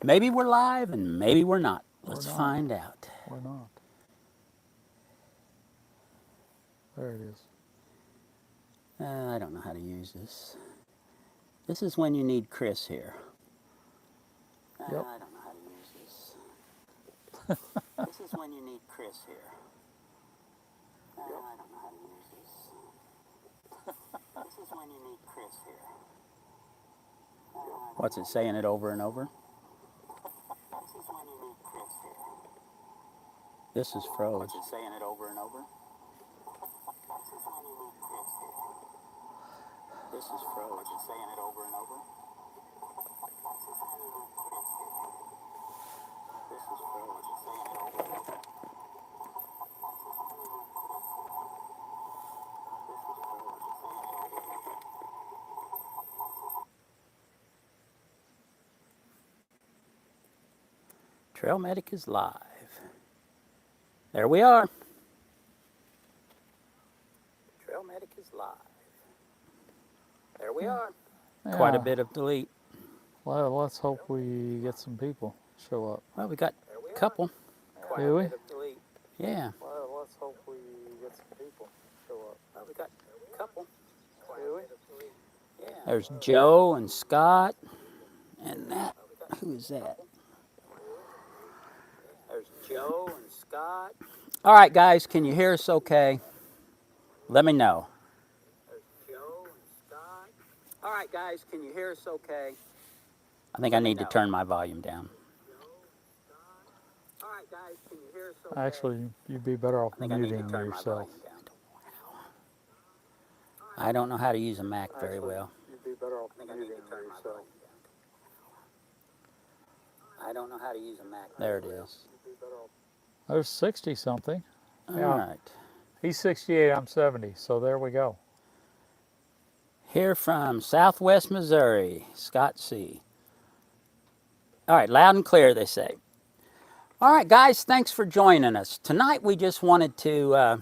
Maybe we're live and maybe we're not. Let's find out. We're not. There it is. I don't know how to use this. This is when you need Chris here. Yep. I don't know how to use this. This is when you need Chris here. I don't know how to use this. This is when you need Chris here. What's it saying it over and over? This is when you need Chris here. This is froze. What's it saying it over and over? This is when you need Chris here. This is froze. What's it saying it over and over? This is when you need Chris here. This is froze. What's it saying it over and over? Trail Medic is live. There we are. Trail Medic is live. There we are. Yeah. Quite a bit of delete. Well, let's hope we get some people show up. Well, we got a couple. Do we? Yeah. Well, let's hope we get some people show up. Well, we got a couple. Do we? Yeah. There's Joe and Scott. And that. Who is that? There's Joe and Scott. All right, guys, can you hear us okay? Let me know. There's Joe and Scott. All right, guys, can you hear us okay? I think I need to turn my volume down. All right, guys, can you hear us okay? Actually, you'd be better off muting yourself. I don't know how to use a Mac very well. You'd be better off muting yourself. I don't know how to use a Mac. There it is. There's 60 something. All right. He's 68, I'm 70, so there we go. Here from Southwest Missouri, Scott C. All right, loud and clear, they say. All right, guys, thanks for joining us. Tonight we just wanted to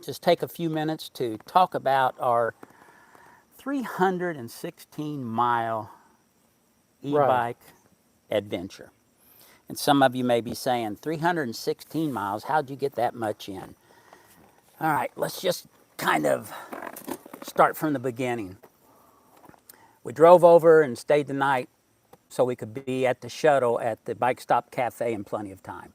just take a few minutes to talk about our 316-mile e-bike adventure. And some of you may be saying, 316 miles, how'd you get that much in? All right, let's just kind of start from the beginning. We drove over and stayed the night so we could be at the shuttle at the Bike Stop Cafe in plenty of time.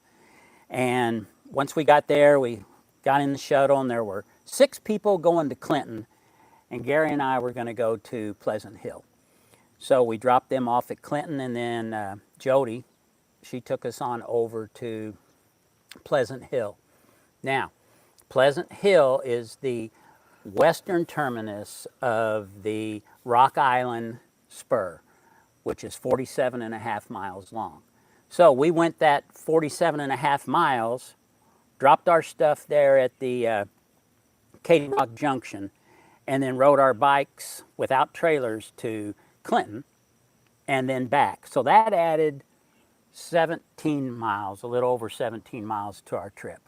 And once we got there, we got in the shuttle, and there were 6 people going to Clinton, and Gary and I were going to go to Pleasant Hill. So we dropped them off at Clinton, and then Jody, she took us on over to Pleasant Hill. Now, Pleasant Hill is the western terminus of the Rock Island Spur, which is 47.5 miles long. So we went that 47.5 miles, dropped our stuff there at the Katy Rock Junction, and then rode our bikes without trailers to Clinton and then back. So that added 17 miles, a little over 17 miles to our trip.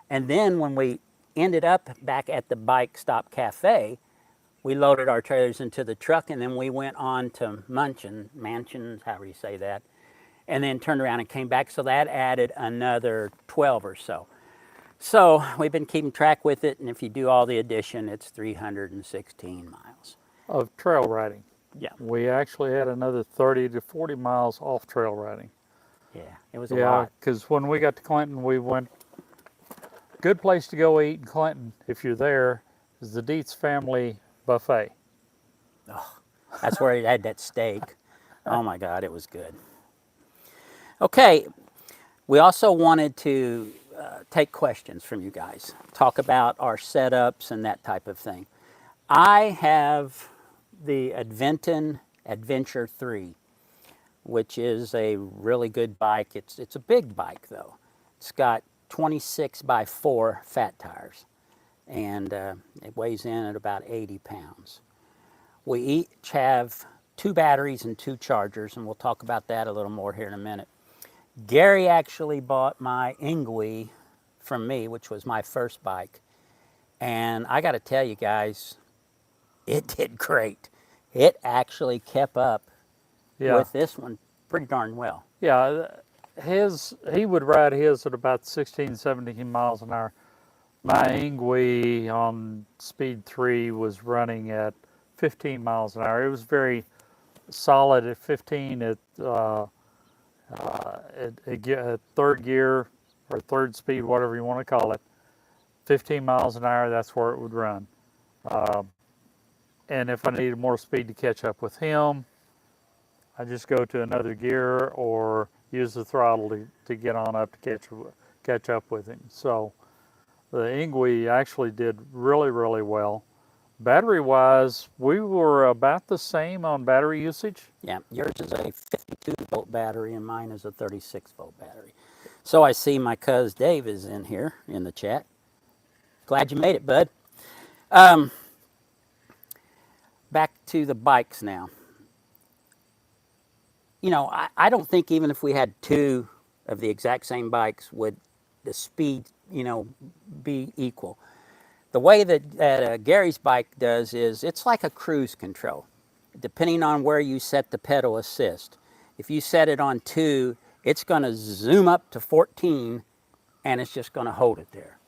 And then when we ended up back at the Bike Stop Cafe, we loaded our trailers into the truck, and then we went on to Mansions, however you say that, and then turned around and came back. So that added another 12 or so. So we've been keeping track with it, and if you do all the addition, it's 316 miles. Of trail riding. Yeah. We actually had another 30 to 40 miles off trail riding. Yeah, it was a lot. Yeah, because when we got to Clinton, we went, good place to go eat in Clinton, if you're there, is the Dietz family buffet. Oh, that's where he had that steak. Oh my God, it was good. Okay, we also wanted to take questions from you guys, talk about our setups and that type of thing. I have the Adventon Adventure 3, which is a really good bike. It's a big bike though. It's got 26 by 4 fat tires, and it weighs in at about 80 pounds. We each have 2 batteries and 2 chargers, and we'll talk about that a little more here in a minute. Gary actually bought my Ingui from me, which was my first bike, and I got to tell you guys, it did great. It actually kept up with this one pretty darn well. Yeah, he would ride his at about 16, 17 miles an hour. My Ingwe on speed 3 was running at 15 miles an hour. It was very solid at 15 at third gear or third speed, whatever you want to call it. 15 miles an hour, that's where it would run. And if I needed more speed to catch up with him, I just go to another gear or use the throttle to get on up to catch up with him. So the Ingwe actually did really, really well. Battery wise, we were about the same on battery usage. Yeah, yours is a 52-volt battery and mine is a 36-volt battery. So I see my cuz Dave is in here in the chat. Glad you made it, bud. Back to the bikes now. You know, I don't think even if we had two of the exact same bikes would the speed, you know, be equal. The way that Gary's bike does is it's like a cruise control, depending on where you set the pedal assist. If you set it on 2, it's going to zoom up to 14, and it's just going to hold it there.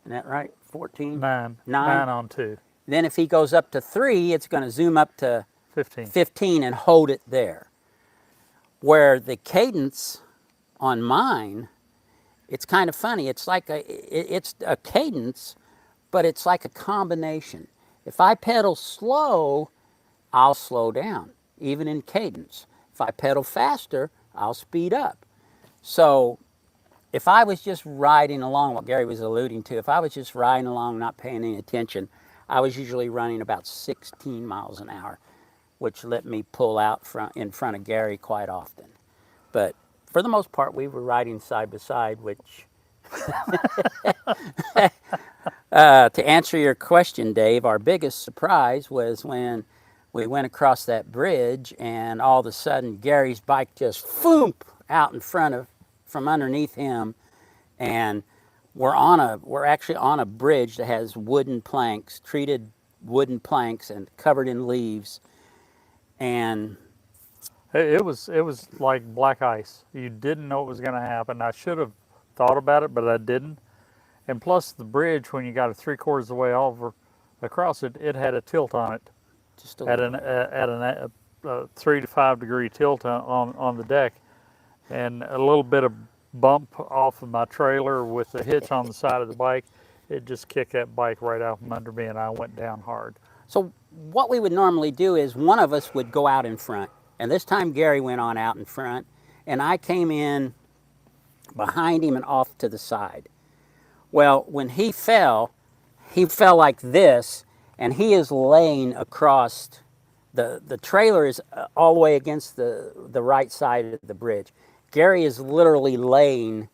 Isn't that right? 14? 9 on 2. Then if he goes up to 3, it's going to zoom up to 15 and hold it there. Where the cadence on mine, it's kind of funny. It's like it's a cadence, but it's like a combination. If I pedal slow, I'll slow down, even in cadence. If I pedal faster, I'll speed up. So if I was just riding along, what Garry was alluding to, if I was just riding along, not paying any attention, I was usually running about 16 miles an hour, which let me pull out in front of Garry quite often. But for the most part, we were riding side by side, which, to answer your question, Dave, our biggest surprise was when we went across that bridge and all of a sudden Gary's bike just foomp out in front from underneath him, and we're actually on a bridge that has wooden planks, treated wooden planks and covered in leaves, and it was like black ice. You didn't know what was going to happen. I should have thought about it, but I didn't. And plus, the bridge, when you got it 3/4 of the way over across it, it had a tilt on it, just a at little. a 3 to 5 degree tilt on the deck, and a little bit of bump off of my trailer with the hitch on the side of the bike. It just kicked that bike right out from under me, and I went down hard. So what we would normally do is one of us would go out in front, and this time Garry went on out in front, and I came in behind him and off to the side. Well, when he fell like this, and he is laying across, the trailer is all the way against the right side of the bridge. Garry is literally laying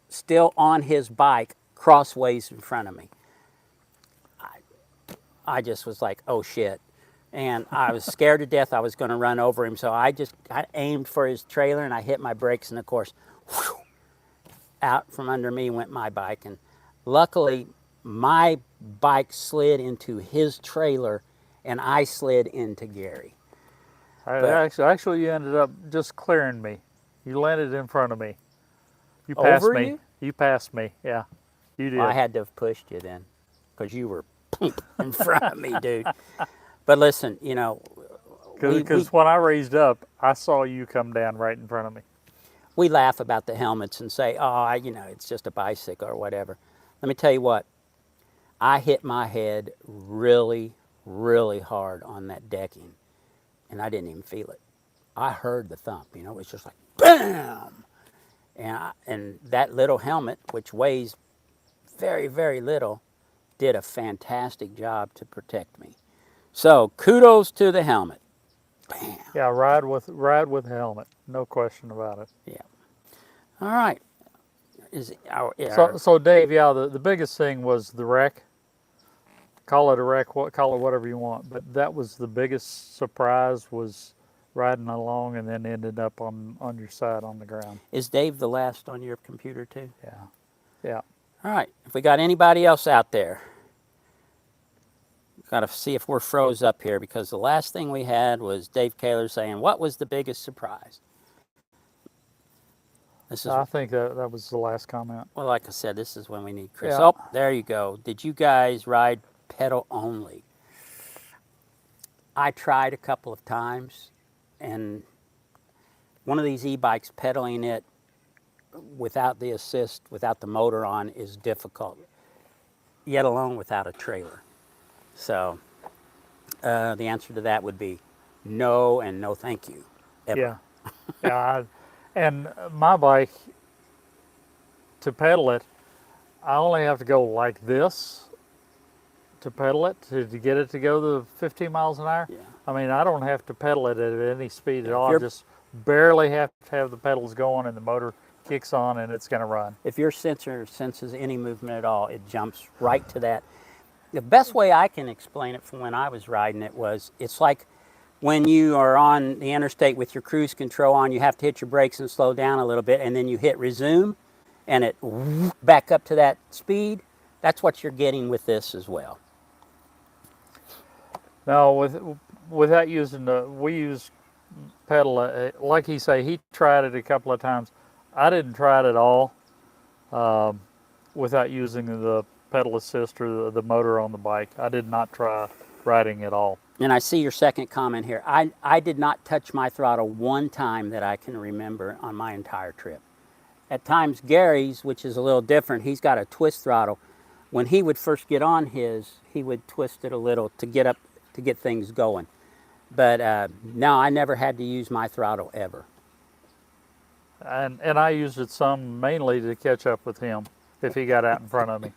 still on his bike crossways in front of me. I just was like, oh shit. And I was scared to death I was going to run over him. So I aimed for his trailer and I hit my brakes, and of course, whew, out from under me went my bike. And luckily, my bike slid into his trailer and I slid into Garry. Actually, you ended up just clearing me. You landed in front of me. You passed Over me. you? You passed me. Yeah, you did. Well, I had to have pushed you then, because you were in front of me, dude. But listen, you know, because when I raised up, I saw you come down right in front of me. We laugh about the helmets and say, oh, you know, it's just a bicycle or whatever. Let me tell you what, I hit my head really, really hard on that decking, and I didn't even feel it. I heard the thump, you know, it was just like, bam! And that little helmet, which weighs very, very little, did a fantastic job to protect me. So kudos to the helmet. Bam. Yeah, ride with a helmet, no question about it. Yeah. All right. So Dave, yeah, the biggest thing was the wreck. Call it a wreck, call it whatever you want, but that was the biggest surprise, was riding along and then ended up on your side on the ground. Is Dave the last on your computer too? Yeah. Yeah. All right. If we got anybody else out there, got to see if we're froze up here, because the last thing we had was Dave Kaler saying, what was the biggest surprise? This is, I think that was the last comment. well, like I said, this is when we need Chris. Yeah. Oh, there you go. Did you guys ride pedal only? I tried a couple of times, and one of these e-bikes, pedaling it without the assist, without the motor on, is difficult, yet alone without a trailer. So the answer to that would be no and no thank you, ever. Yeah. Yeah. And my bike, to pedal it, I only have to go like this to pedal it, to get it to go the 15 miles an hour. Yeah. I mean, I don't have to pedal it at any speed at all. I you're- just barely have to have the pedals going and the motor kicks on and it's going to run. If your sensor senses any movement at all, it jumps right to that. The best way I can explain it from when I was riding it was, it's like when you are on the interstate with your cruise control on, you have to hit your brakes and slow down a little bit, and then you hit resume, and it back up to that speed. That's what you're getting with this as well. Now, without using we use pedal, like he say, he tried it a couple of times. I didn't try it at all without using the pedal assist or the motor on the bike. I did not try riding at all. And I see your second comment here. I did not touch my throttle one time that I can remember on my entire trip. At times, Gary's, which is a little different, he's got a twist throttle. When he would first get on his, he would twist it a little to get things going. But no, I never had to use my throttle ever. And I used it some mainly to catch up with him if he got out in front of me.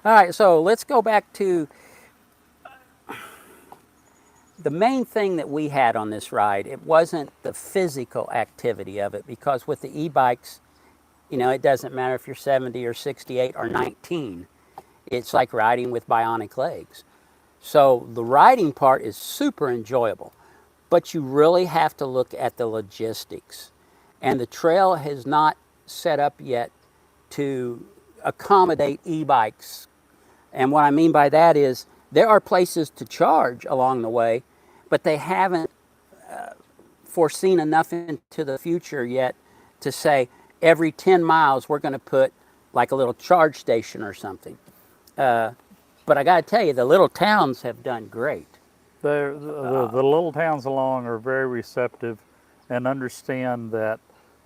All right, so let's go back to the main thing that we had on this ride. It wasn't the physical activity of it, because with the e-bikes, you know, it doesn't matter if you're 70 or 68 or 19. It's like riding with bionic legs. So the riding part is super enjoyable, but you really have to look at the logistics. And the trail has not set up yet to accommodate e-bikes. And what I mean by that is, there are places to charge along the way, but they haven't foreseen enough into the future yet to say every 10 miles we're going to put like a little charge station or something. But I got to tell you, the little towns have done great. The little towns along are very receptive and understand that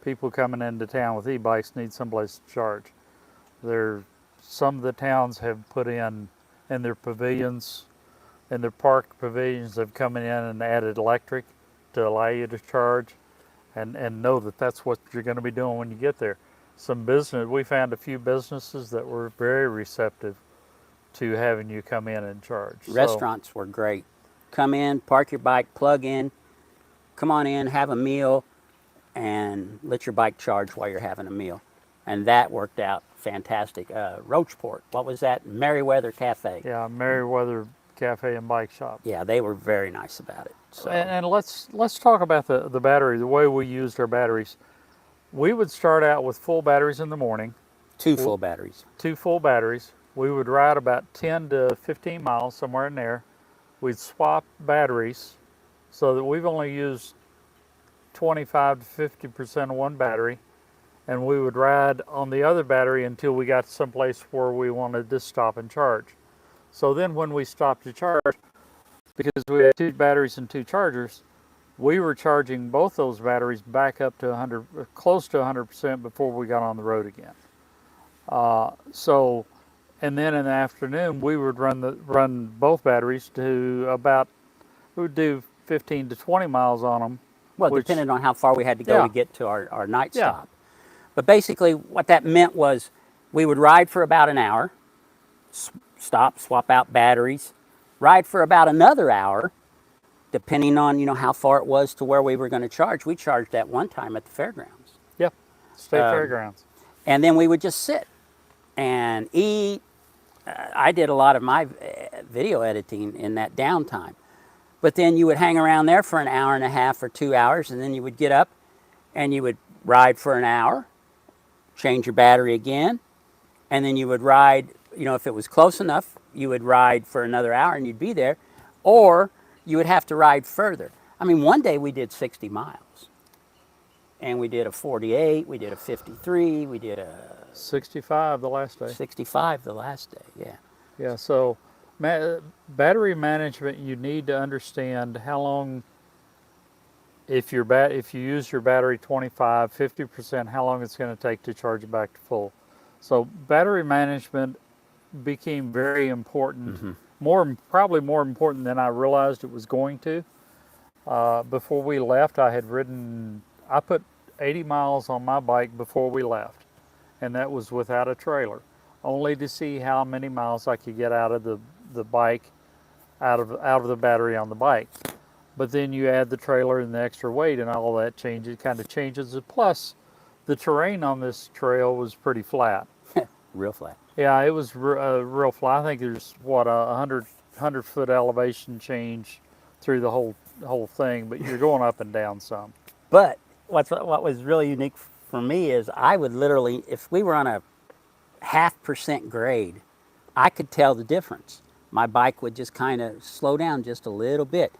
people coming into town with e-bikes need someplace to charge. Some of the towns have put in their pavilions, in their park pavilions, have come in and added electric to allow you to charge, and know that that's what you're going to be doing when you get there. We found a few businesses that were very receptive to having you come in and charge. Restaurants were great. Come in, park your bike, plug in, come on in, have a meal, and let your bike charge while you're having a meal. And that worked out fantastic. Roachport, what was that? Merriweather Cafe. Yeah, Merriweather Cafe and Bike Shop. Yeah, they were very nice about it. So. And let's talk about the battery, the way we used our batteries. We would start out with full batteries in the morning. Two full batteries. Two full batteries. We would ride about 10 to 15 miles, somewhere in there. We'd swap batteries so that we've only used 25 to 50% of one battery, and we would ride on the other battery until we got someplace where we wanted to stop and charge. So then when we stopped to charge, because we had two batteries and two chargers, we were charging both those batteries back up to 100, close to 100% before we got on the road again. And then in the afternoon, we would run both batteries to we would do 15 to 20 miles on them. Well, depending on how far we had to go to get to our night Yeah. stop. But basically what that meant was we would ride for about an hour, stop, swap out batteries, ride for about another hour, depending on, how far it was to where we were going to charge. We charged at one time at the fairgrounds. Yep, State Fairgrounds. And then we would just sit and eat. I did a lot of my video editing in that downtime. But then you would hang around there for an hour and a half or 2 hours, and then you would get up and you would ride for an hour, change your battery again, and then you would ride, if it was close enough, you would ride for another hour and you'd be there, or you would have to ride further. I mean, one day we did 60 miles. and we did a 48, we did a 53, we did a 65 the last day. 65 the last day. Yeah. Yeah, so battery management, you need to understand how long, if you use your battery 25, 50%, how long it's going to take to charge it back to full. So battery management became very important, probably more important than I realized it was going to. Before we left, I put 80 miles on my bike before we left, and that was without a trailer, only to see how many miles I could get out of the bike, out of the battery on the bike. But then you add the trailer and the extra weight and all that kind of changes it. Plus, the terrain on this trail was pretty flat. Real flat. Yeah, it was real flat. I think there's what a 100 foot elevation change through the whole thing, but you're going up and down some. But what was really unique for me is I would literally, if we were on a 0.5% grade, I could tell the difference. My bike would just kind of slow down just a little bit.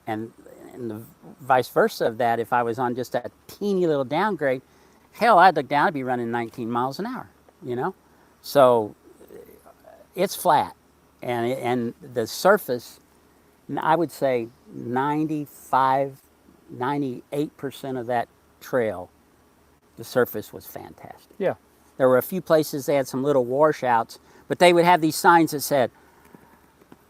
And the vice versa of that, if I was on just a teeny little downgrade, hell, I'd look down, I'd be running 19 miles an hour, you know? So it's flat. And the surface, I would say 95, 98% of that trail, the surface was fantastic. Yeah. There were a few places they had some little washouts, but they would have these signs that said,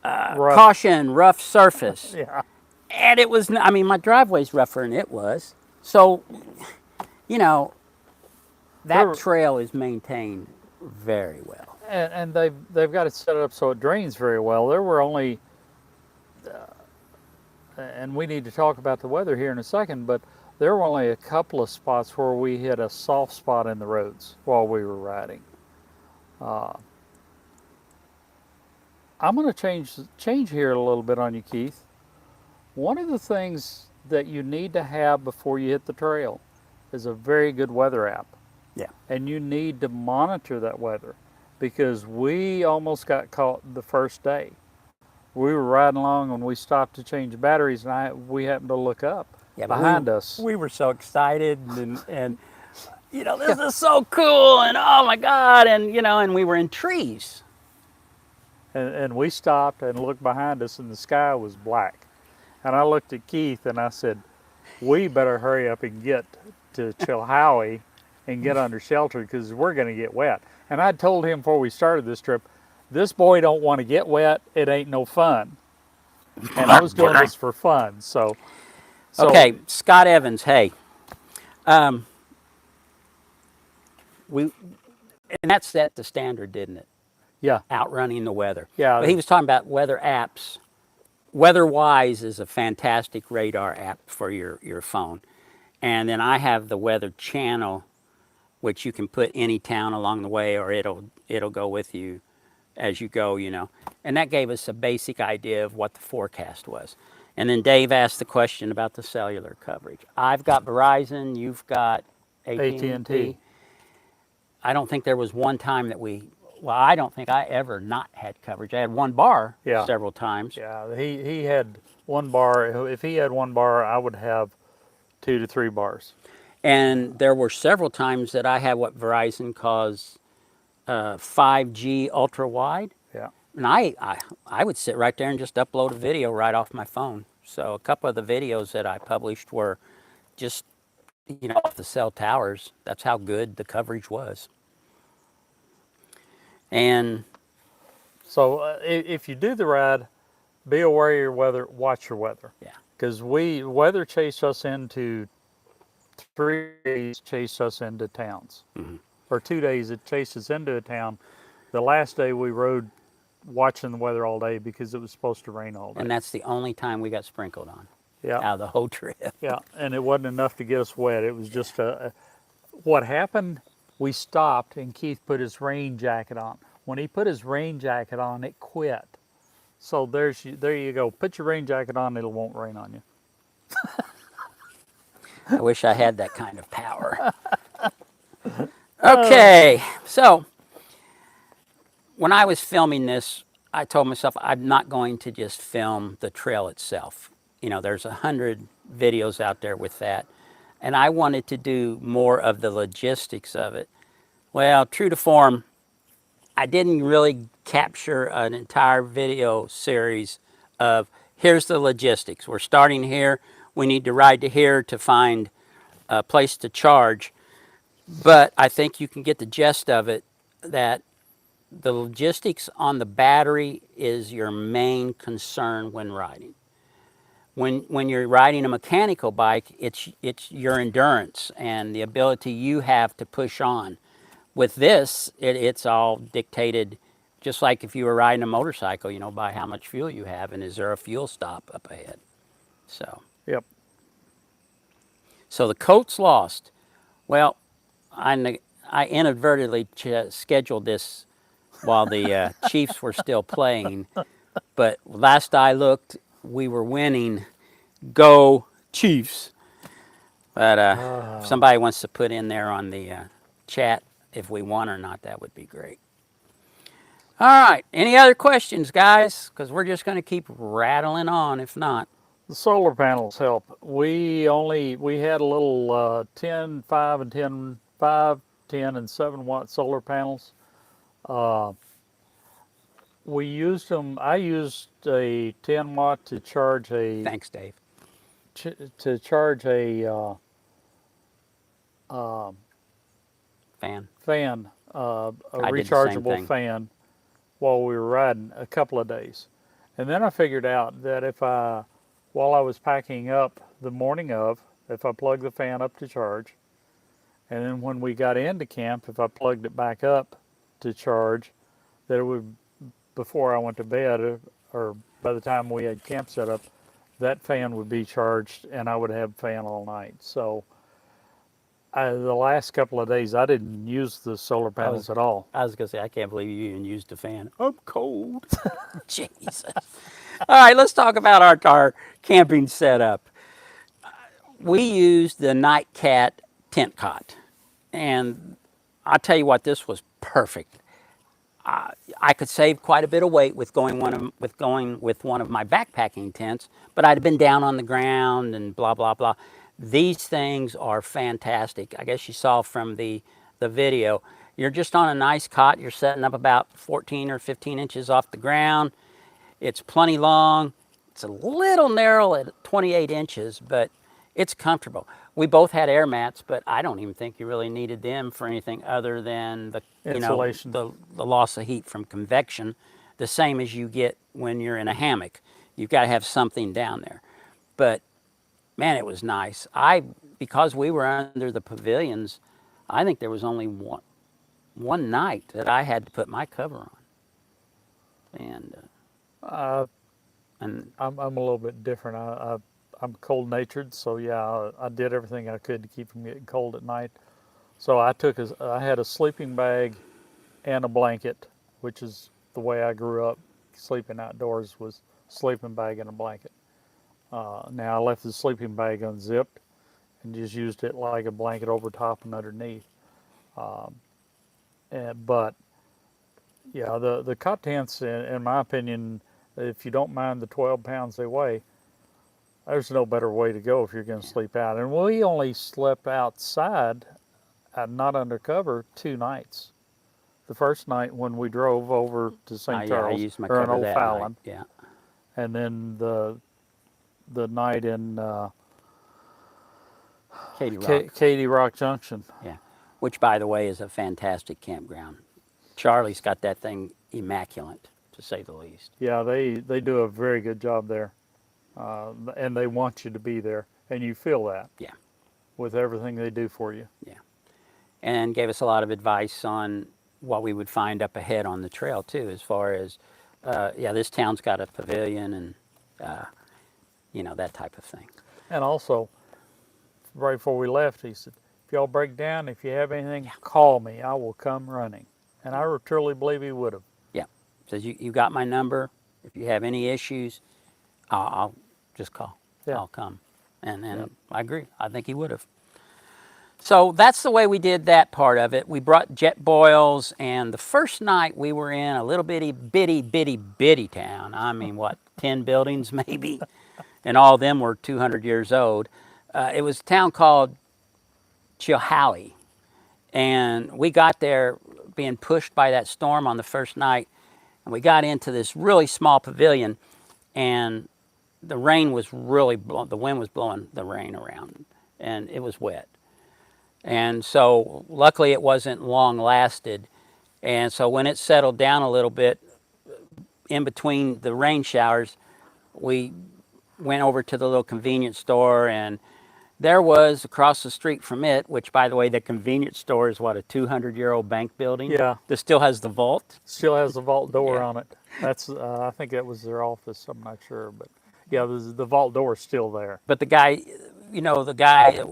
caution, rough surface. Yeah. And it was, I mean, my driveway's rougher than it was. So, you know, that trail is maintained very well. And they've got it set up so it drains very well. There were only, and we need to talk about the weather here in a second, but there were only a couple of spots where we hit a soft spot in the roads while we were riding. I'm going to change here a little bit on you, Keith. One of the things that you need to have before you hit the trail is a very good weather app. Yeah. And you need to monitor that weather, because we almost got caught the first day. We were riding along and we stopped to change batteries, and we happened to look up behind us. We were so excited and you know, this is so cool, and oh my God, and you know, and we were in trees. And we stopped and looked behind us, and the sky was black. And I looked at Keith and I said, we better hurry up and get to Chilhowie and get under shelter, because we're going to get wet. And I told him before we started this trip, this boy don't want to get wet. It ain't no fun. And I was doing this for fun. So Okay, Scott Evans, hey. And that set the standard, didn't it? Yeah. Outrunning the weather. Yeah. But he was talking about weather apps. WeatherWise is a fantastic radar app for your phone. And then I have the Weather Channel, which you can put any town along the way, or it'll go with you as you go, you know. And that gave us a basic idea of what the forecast was. And then Dave asked the question about the cellular coverage. I've got Verizon, you've got AT&T. I don't think there was one time that I don't think I ever not had coverage. I had one bar several times. Yeah, he had one bar. If he had one bar, I would have 2 to 3 bars. And there were several times that I had what Verizon calls 5G ultra wide. Yeah. And I would sit right there and just upload a video right off my phone. So a couple of the videos that I published were just, you know, off the cell towers. That's how good the coverage was. And so if you do the ride, be aware of your weather, watch your weather. Yeah. Because weather chased us into 3 days, chased us into towns. Mm-hmm. Or 2 days, it chased us into a town. The last day we rode watching the weather all day because it was supposed to rain all day. And that's the only time we got sprinkled on. Yeah. Out of the whole trip. Yeah, and it wasn't enough to get us wet. It was just what happened, we stopped and Keith put his rain jacket on. When he put his rain jacket on, it quit. So there you go. Put your rain jacket on, it won't rain on you. I wish I had that kind of power. Okay, so when I was filming this, I told myself I'm not going to just film the trail itself. You know, there's 100 videos out there with that. and I wanted to do more of the logistics of it. Well, true to form, I didn't really capture an entire video series of here's the logistics. We're starting here. We need to ride to here to find a place to charge. But I think you can get the gist of it that the logistics on the battery is your main concern when riding. When you're riding a mechanical bike, it's your endurance and the ability you have to push on. With this, it's all dictated, just like if you were riding a motorcycle, by how much fuel you have and is there a fuel stop up ahead. So, Yep. so the Colts lost. Well, I inadvertently scheduled this while the Chiefs were still playing, but last I looked, we were winning. Go Chiefs! But if somebody wants to put in there on the chat if we won or not, that would be great. All right. Any other questions, guys? Because we're just going to keep rattling on if not. The solar panels help. We had a little 10, 5, and 10, 5, 10, and 7 watt solar panels. We used them. I used a 10 watt to charge a Thanks, Dave. to charge a Fan. fan, a I did the same rechargeable thing. fan, while we were riding a couple of days. And then I figured out that while I was packing up the morning of, if I plugged the fan up to charge, and then when we got into camp, if I plugged it back up to charge, that it would, before I went to bed, or by the time we had camp set up, that fan would be charged and I would have fan all night. So the last couple of days, I didn't use the solar panels at all. I was going to say, I can't believe you even used a fan. I'm cold. Jesus. All right, let's talk about our camping setup. We used the Night Cat tent cot. And I'll tell you what, this was perfect. I could save quite a bit of weight with going with one of my backpacking tents, but I'd have been down on the ground and blah blah blah. These things are fantastic. I guess you saw from the video. You're just on a nice cot. You're setting up about 14 or 15 inches off the ground. It's plenty long. It's a little narrow at 28 inches, but it's comfortable. We both had air mats, but I don't even think you really needed them for anything other than the Insulation. the loss of heat from convection, the same as you get when you're in a hammock. You've got to have something down there. But man, it was nice. Because we were under the pavilions, I think there was only one night that I had to put my cover on. And I'm a little bit different. I'm cold natured, so yeah, I did everything I could to keep from getting cold at night. So I had a sleeping bag and a blanket, which is the way I grew up. Sleeping outdoors was sleeping bag and a blanket. Now I left the sleeping bag unzipped and just used it like a blanket over top and underneath. But yeah, the cot tents, in my opinion, if you don't mind the 12 pounds they weigh, there's no better way to go if you're going to sleep out. And we only slept outside, not under cover, 2 nights. The first night when we drove over to St. Charles, I used my or in cover Old that Fallon, night. Yeah. and then the night in Katy Rock Junction. Yeah, which by the way is a fantastic campground. Charlie's got that thing immaculate, to say the least. Yeah, they do a very good job there, and they want you to be there, and you feel that. Yeah. With everything they do for you. Yeah, and gave us a lot of advice on what we would find up ahead on the trail too, as far as this town's got a pavilion and that type of thing. And also, right before we left, he said, if y'all break down, if you have anything, call me. I will come running. And I truly believe he would have. Yeah. Says, you got my number. If you have any issues, I'll just call. Yeah. I'll come. And I agree. I think he would have. So that's the way we did that part of it. We brought jet boils, and the first night we were in a little bitty town. I mean, what, 10 buildings maybe? And all of them were 200 years old. It was a town called Chilhowie. And we got there being pushed by that storm on the first night. And we got into this really small pavilion, and the rain was really blowing, the wind was blowing the rain around, and it was wet. And so luckily it wasn't long lasted. And so when it settled down a little bit in between the rain showers, we went over to the little convenience store, and there was across the street from it, which by the way, the convenience store is what, a 200-year-old bank building? Yeah. That still has the vault? Still has the vault door Yeah. on it. That's I think that was their office. I'm not sure, but yeah, the vault door is still there. But the guy, the guy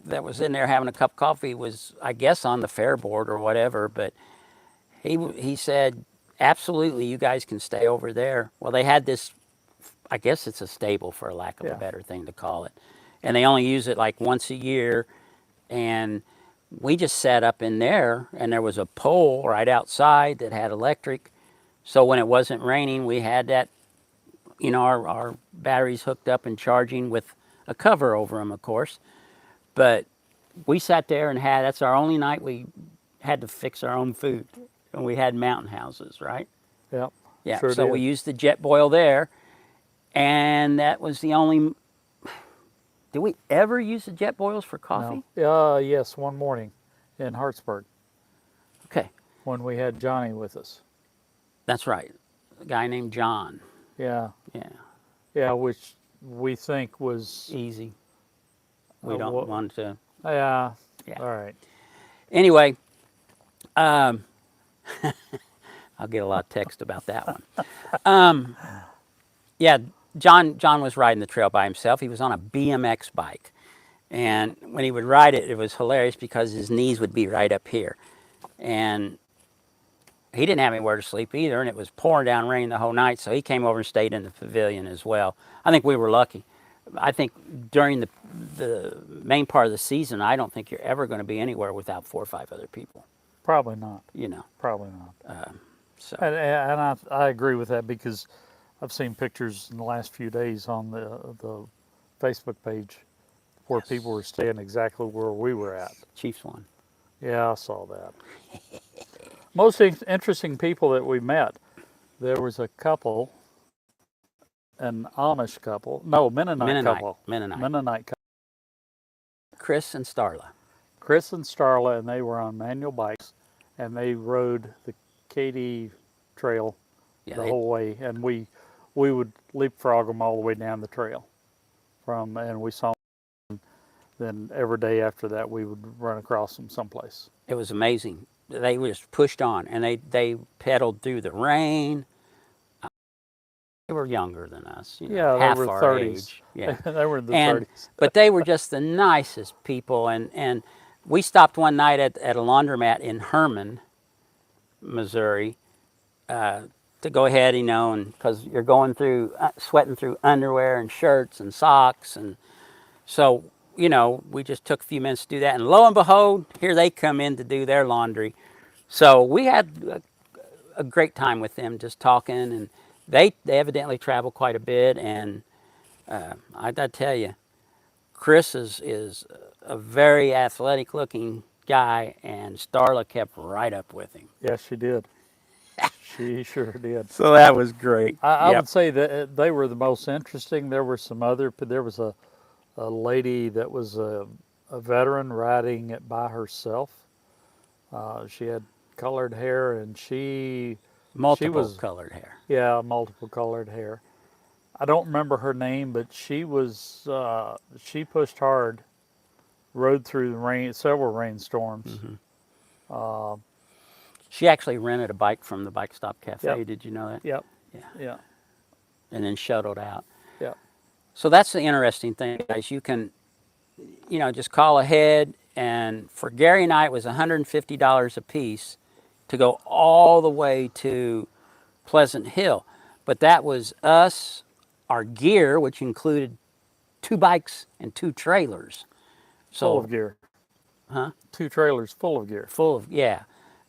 that was in there having a cup of coffee was, I guess, on the fair board or whatever, but he said, absolutely, you guys can stay over there. Well, they had this, I guess it's a stable for lack of a better thing to call it. And they only use it like once a year. And we just sat up in there, and there was a pole right outside that had electric. So when it wasn't raining, we had that, our batteries hooked up and charging with a cover over them, of course. But we sat there and that's our only night we had to fix our own food. And we had mountain houses, right? Yep. Yeah, Sure so did. we used the jet boil there. And that was the only. Did we ever use the jet boils for coffee? No. Yes, one morning in Hartsburg Okay, when we had Johnny with us. that's right. A guy named John. Yeah. Yeah, Yeah, which we think was easy. We don't want to. Yeah. Yeah. All right. Anyway, I'll get a lot of text about that one. Yeah, John was riding the trail by himself. He was on a BMX bike. And when he would ride it, it was hilarious because his knees would be right up here. And he didn't have anywhere to sleep either, and it was pouring down rain the whole night, so he came over and stayed in the pavilion as well. I think we were lucky. I think during the main part of the season, I don't think you're ever going to be anywhere without 4 or 5 other people. Probably not. Probably not. So And I agree with that because I've seen pictures in the last few days on the Facebook page where people were staying exactly where we were at. Chiefs won. Yeah, I saw that. Most interesting people that we met, there was a couple, an Amish couple, no, Mennonite couple. Mennonite couple. Chris and Starla. Chris and Starla, and they were on manual bikes, and they rode the Katy trail the whole way, and we would leapfrog them all the way down the trail and we saw them. Then every day after that, we would run across them someplace. It was amazing. They were just pushed on, and they pedaled through the rain. They were younger than us, half they were our 30s. age. Yeah, They were in the 30s. But they were just the nicest people, and we stopped one night at a laundromat in Herman, Missouri, to go ahead, and because you're going through, sweating through underwear and shirts and socks, and so, we just took a few minutes to do that, and lo and behold, here they come in to do their laundry. So we had a great time with them just talking, and they evidently travel quite a bit, and I gotta tell you, Chris is a very athletic looking guy, and Starla kept right up with him. Yes, she did. She sure did. So that was great. I would say that they were the most interesting. There were some other, but there was a lady that was a veteran riding it by herself. She had colored hair, and Multiple colored hair. Yeah, multiple colored hair. I don't remember her name, but she pushed hard, rode through several rainstorms. Mm-hmm. She actually rented a bike from the Bike Stop Cafe. Yep. Did you know that? Yep. Yeah. And then shuttled out. Yep. So that's the interesting thing, guys. You can, just call ahead, and for Garry and I, it was $150 a piece to go all the way to Pleasant Hill. But that was us, our gear, which included 2 bikes and 2 trailers. Full of gear. Huh? 2 trailers full of gear. Yeah.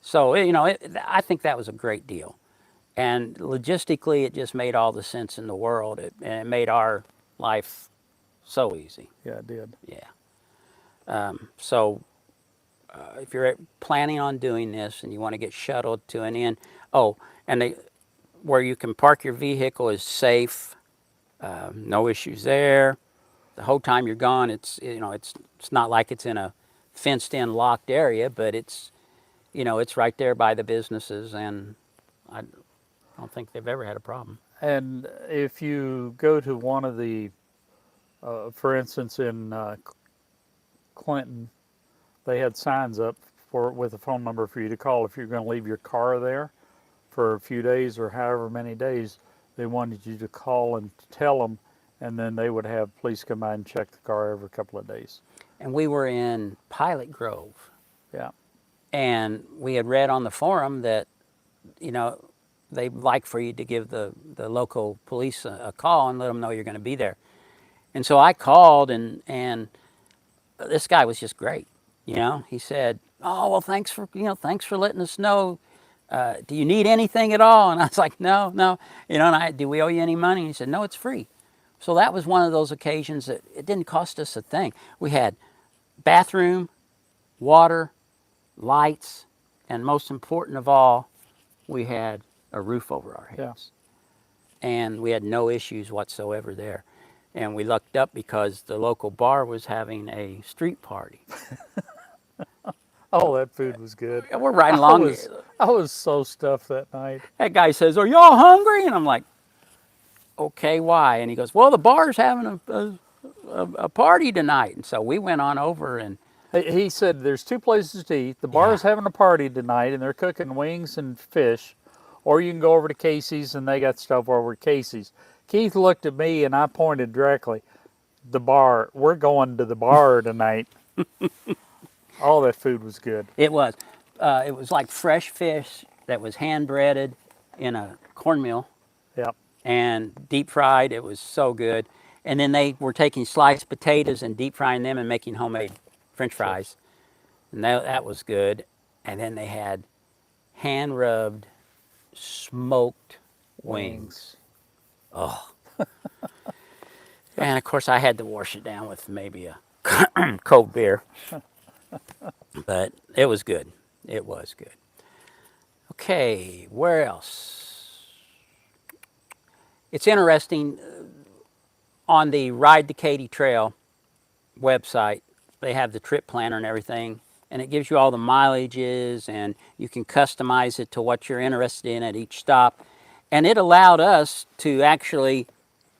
So, I think that was a great deal. And logistically, it just made all the sense in the world. And it made our life so easy. Yeah, it did. Yeah. So if you're planning on doing this and you want to get shuttled to an inn, oh, and where you can park your vehicle is safe, no issues there. The whole time you're gone, it's not like it's in a fenced-in, locked area, but it's it's right there by the businesses, and I don't think they've ever had a problem. And if you go to one of the, for instance, in Clinton, they had signs up with a phone number for you to call if you're going to leave your car there for a few days or however many days. They wanted you to call and tell them, and then they would have police come by and check the car every couple of days. And we were in Pilot Grove. Yeah. And we had read on the forum that, they'd like for you to give the local police a call and let them know you're going to be there. And so I called, and this guy was just great. He said, "Oh, well, thanks for letting us know. Do you need anything at all?" And I was like, "No, no." And do we owe you any money? And he said, "No, it's free." So that was one of those occasions that it didn't cost us a thing. We had bathroom, water, lights, and most important of all, we had a roof over our heads. Yeah. And we had no issues whatsoever there. And we lucked up because the local bar was having a street party. Oh, that food was good. We're riding along. I was so stuffed that night. That guy says, "Are y'all hungry?" And I'm like, "Okay, why?" And he goes, "Well, the bar's having a party tonight." And so we went on over, and he said there's two places to eat. The bar's having a party tonight, and they're cooking wings and fish. Or you can go over to Casey's, and they got stuff over at Casey's. Keith looked at me, and I pointed directly. The bar. We're going to the bar tonight. All that food was good. It was. It was like fresh fish that was hand breaded in a cornmeal. Yep. And deep fried. It was so good. And then they were taking sliced potatoes and deep frying them and making homemade French fries. And that was good. And then they had hand rubbed smoked wings. Oh. And of course I had to wash it down with maybe a cold beer. But it was good. It was good. Okay, where else? It's interesting, on the Ride to Katy Trail website, they have the trip planner and everything, and it gives you all the mileages, and you can customize it to what you're interested in at each stop. And it allowed us to actually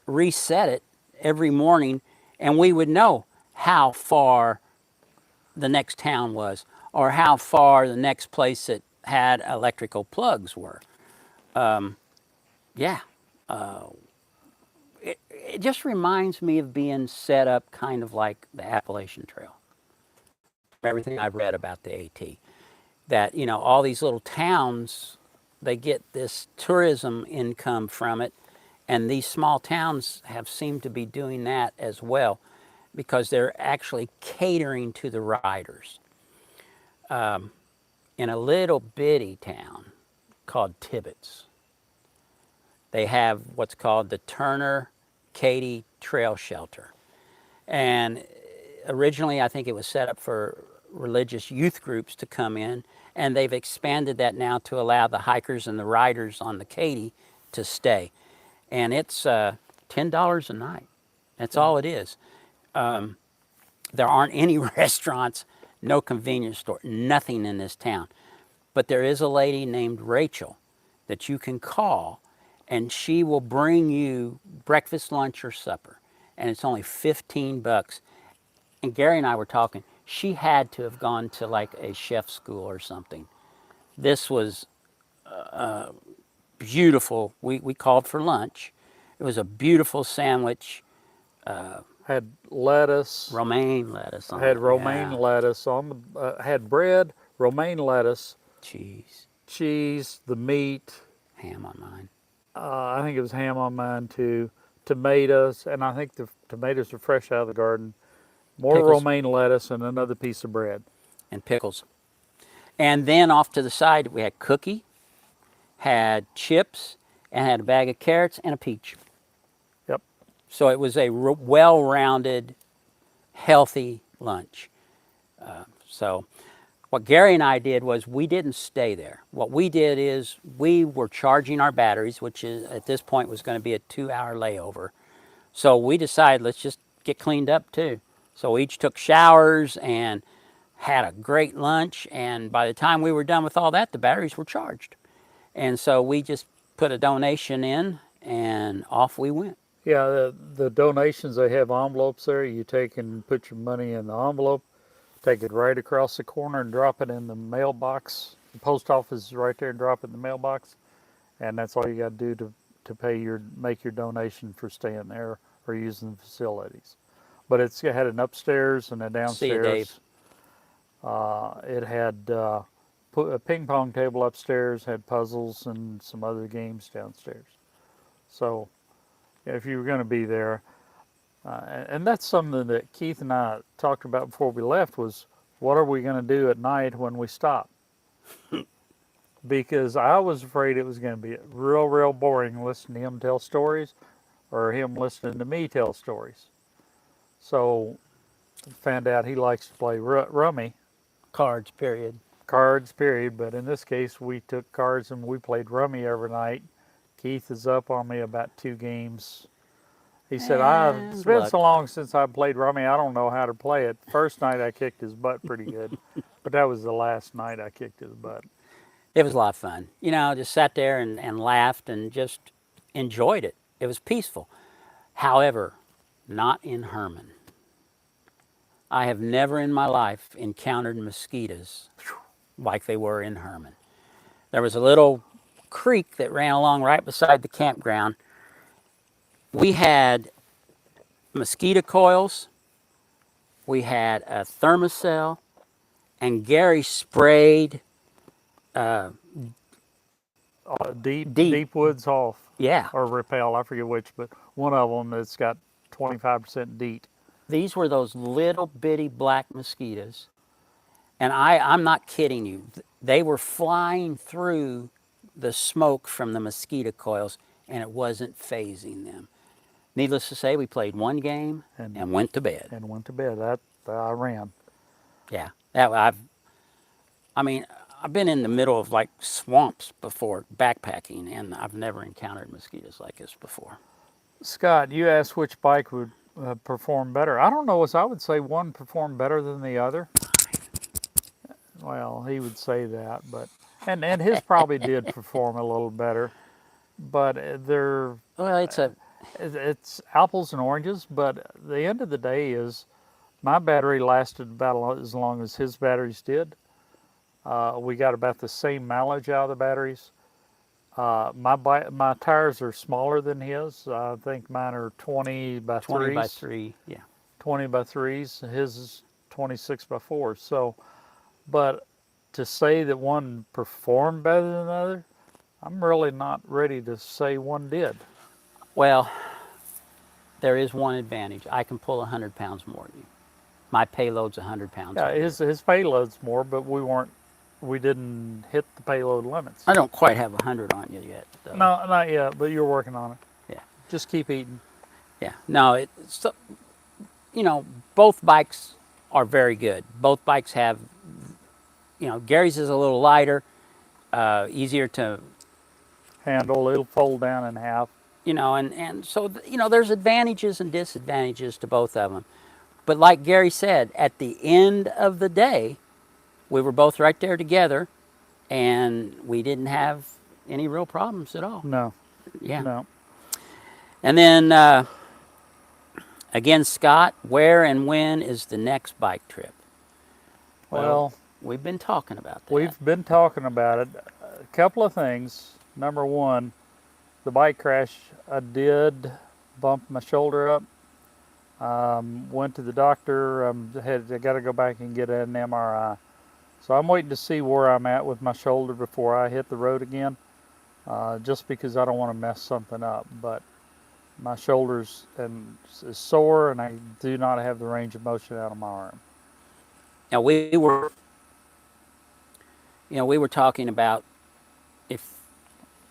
reset it every morning, and we would know how far the next town was, or how far the next place that had electrical plugs were. It just reminds me of being set up kind of like the Appalachian Trail. Everything I've read about the AT, that all these little towns, they get this tourism income from it, and these small towns have seemed to be doing that as well, because they're actually catering to the riders. In a little bitty town called Tibbetts, they have what's called the Turner Katy Trail Shelter. And originally I think it was set up for religious youth groups to come in, and they've expanded that now to allow the hikers and the riders on the Katy to stay. And it's $10 a night. That's all it is. There aren't any restaurants, no convenience store, nothing in this town. But there is a lady named Rachel that you can call, and she will bring you breakfast, lunch, or supper. And it's only $15. And Gary and I were talking, she had to have gone to like a chef school or something. This was beautiful. We called for lunch. It was a beautiful sandwich. Had lettuce. Romaine lettuce on it. Had romaine lettuce on the, had bread, romaine lettuce. Cheese, the meat. Ham on mine. I think it was ham on mine too. Tomatoes, and I think the tomatoes are fresh out of the garden. More pickles. Romaine lettuce and another piece of bread. And pickles. And then off to the side, we had cookie, had chips, and had a bag of carrots and a peach. Yep. So it was a well-rounded, healthy lunch. What Garry and I did was we didn't stay there. What we did is we were charging our batteries, which is at this point was going to be a 2-hour layover. So we decided let's just get cleaned up too. So we each took showers and had a great lunch. And by the time we were done with all that, the batteries were charged. And so we just put a donation in and off we went. Yeah, the donations, they have envelopes there. You take and put your money in the envelope, take it right across the corner and drop it in the mailbox. The post office is right there, and drop it in the mailbox. And that's all you got to do to make your donation for staying there or using the facilities. But it had an upstairs and a downstairs. See you, Dave. It had a ping pong table upstairs, had puzzles and some other games downstairs. So if you were going to be there, and that's something that Keith and I talked about before we left, was what are we going to do at night when we stop? Because I was afraid it was going to be real boring listening to him tell stories or him listening to me tell stories. So found out he likes to play rummy. Cards, period. Cards, period. But in this case, we took cards and we played rummy every night. Keith is up on me about 2 games. He said, it's been so long since I played rummy, I don't know how to play it. First night I kicked his butt pretty good, but that was the last night I kicked his butt. It was a lot of fun. You know, just sat there and laughed and just enjoyed it. It was peaceful. However, not in Herman. I have never in my life encountered mosquitoes like they were in Herman. There was a little creek that ran along right beside the campground. We had mosquito coils, we had a thermocell, and Garry sprayed Deep Woods off. Yeah. Or Repel, I forget which, but one of them that's got 25% DEET. These were those little bitty black mosquitoes. And I'm not kidding you. They were flying through the smoke from the mosquito coils, and it wasn't phasing them. Needless to say, we played one game and went to bed. And went to bed. That I ran. Yeah. I've been in the middle of like swamps before backpacking, and I've never encountered mosquitoes like this before. Scott, you asked which bike would perform better. I don't know, as I would say one performed better than the other. Well, he would say that, but and his probably did perform a little better, but they're it's apples and oranges. But at the end of the day is my battery lasted about as long as his batteries did. We got about the same mileage out of the batteries. My tires are smaller than his. I think mine are 20 by 3s. 20 by 3, yeah. 20 by 3s. His is 26 by 4s. So, but to say that one performed better than the other, I'm really not ready to say one did. Well, there is one advantage. I can pull 100 pounds more than you. My payload's 100 pounds. Yeah, his payload's more, but we didn't hit the payload limits. I don't quite have 100 on you yet, though. No, not yet, but you're working on it. Yeah. Just keep eating. Yeah. No, both bikes are very good. Both bikes have, Garry's is a little lighter, easier to handle. It'll fold down in half. And so, there's advantages and disadvantages to both of them. But like Garry said, at the end of the day, we were both right there together, and we didn't have any real problems at all. No. Yeah. No. And then, again, Scott, where and when is the next bike trip? Well, we've been talking about that. We've been talking about it. A couple of things. Number one, the bike crash, I did bump my shoulder up. Went to the doctor. I got to go back and get an MRI. So I'm waiting to see where I'm at with my shoulder before I hit the road again, just because I don't want to mess something up. But my shoulder's is sore, and I do not have the range of motion out of my arm. Now we were talking about